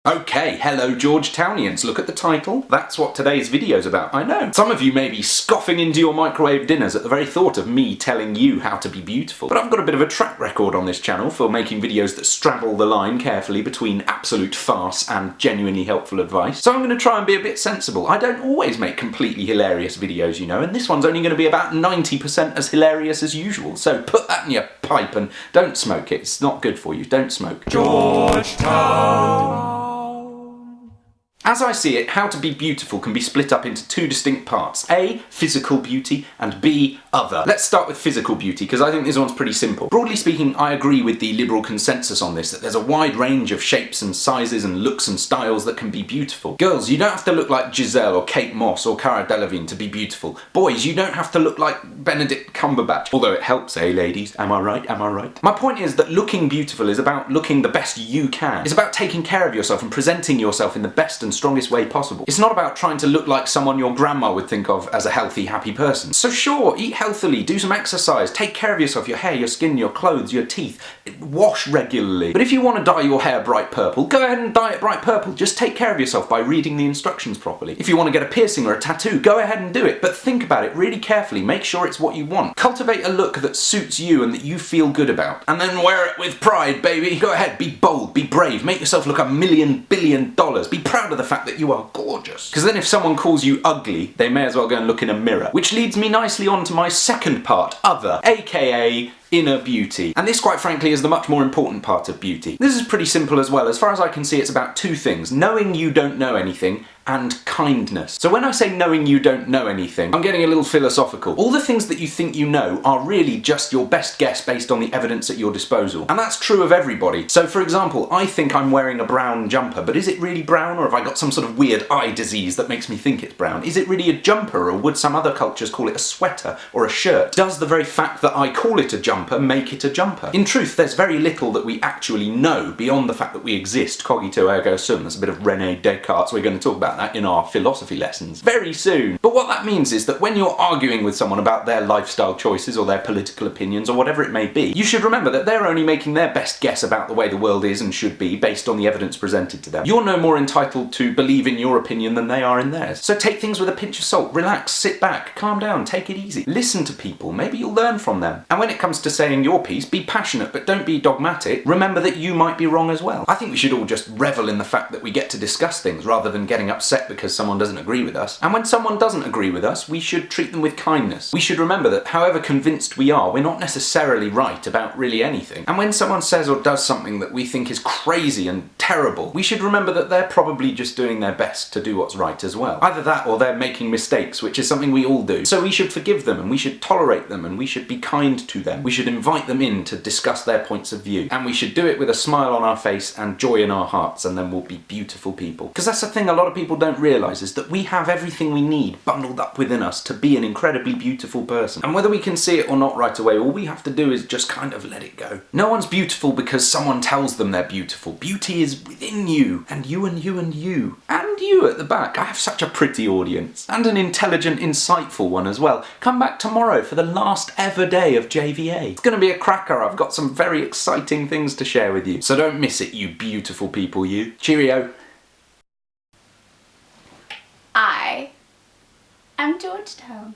Okay, hello Georgetownians, look at the title. That's what today's video's about, I know. Some of you may be scoffing into your microwave dinners at the very thought of me telling you how to be beautiful. But I've got a bit of a track record on this channel for making videos that straddle the line carefully between absolute farce and genuinely helpful advice. So I'm going to try and be a bit sensible. I don't always make completely hilarious videos, you know, and this one's only going to be about 90% as hilarious as usual. So put that in your pipe and don't smoke it. It's not good for you. Don't smoke. Georgetown. As I see it, how to be beautiful can be split up into two distinct parts. A, physical beauty, and B, other. Let's start with physical beauty, because I think this one's pretty simple. Broadly speaking, I agree with the liberal consensus on this, that there's a wide range of shapes and sizes and looks and styles that can be beautiful. Girls, you don't have to look like Giselle or Kate Moss or Cara Delevingne to be beautiful. Boys, you don't have to look like Benedict Cumberbatch. Although it helps, eh, ladies? Am I right? Am I right? My point is that looking beautiful is about looking the best you can. It's about taking care of yourself and presenting yourself in the best and strongest way possible. It's not about trying to look like someone your grandma would think of as a healthy, happy person. So sure, eat healthily, do some exercise, take care of yourself, your hair, your skin, your clothes, your teeth, wash regularly. But if you want to dye your hair bright purple, go ahead and dye it bright purple. Just take care of yourself by reading the instructions properly. If you want to get a piercing or a tattoo, go ahead and do it, but think about it really carefully, make sure it's what you want. Cultivate a look that suits you and that you feel good about. And then wear it with pride, baby. Go ahead, be bold, be brave, make yourself look $1 billion. Be proud of the fact that you are gorgeous. Because then if someone calls you ugly, they may as well go and look in a mirror. Which leads me nicely on to my second part, other, aka inner beauty. And this, quite frankly, is the much more important part of beauty. This is pretty simple as well. As far as I can see, it's about two things: knowing you don't know anything and kindness. So when I say knowing you don't know anything, I'm getting a little philosophical. All the things that you think you know are really just your best guess based on the evidence at your disposal. And that's true of everybody. So for example, I think I'm wearing a brown jumper, but is it really brown, or have I got some sort of weird eye disease that makes me think it's brown? Is it really a jumper, or would some other cultures call it a sweater or a shirt? Does the very fact that I call it a jumper make it a jumper? In truth, there's very little that we actually know beyond the fact that we exist. Cogito ergo sum. That's a bit of René Descartes. We're going to talk about that in our philosophy lessons very soon. But what that means is that when you're arguing with someone about their lifestyle choices or their political opinions or whatever it may be, you should remember that they're only making their best guess about the way the world is and should be based on the evidence presented to them. You're no more entitled to believe in your opinion than they are in theirs. So take things with a pinch of salt, relax, sit back, calm down, take it easy. Listen to people, maybe you'll learn from them. And when it comes to saying your piece, be passionate but don't be dogmatic. Remember that you might be wrong as well. I think we should all just revel in the fact that we get to discuss things rather than getting upset because someone doesn't agree with us. And when someone doesn't agree with us, we should treat them with kindness. We should remember that however convinced we are, we're not necessarily right about really anything. And when someone says or does something that we think is crazy and terrible, we should remember that they're probably just doing their best to do what's right as well. Either that or they're making mistakes, which is something we all do. So we should forgive them and we should tolerate them and we should be kind to them. We should invite them in to discuss their points of view. And we should do it with a smile on our face and joy in our hearts, and then we'll be beautiful people. Because that's the thing a lot of people don't realise, is that we have everything we need bundled up within us to be an incredibly beautiful person. And whether we can see it or not right away, all we have to do is just kind of let it go. No one's beautiful because someone tells them they're beautiful. Beauty is within you, and you and you and you. And you at the back. I have such a pretty audience. And an intelligent, insightful one as well. Come back tomorrow for the last ever day of JVA. It's going to be a cracker. I've got some very exciting things to share with you. So don't miss it, you beautiful people, you. Cheerio. I am Georgetown.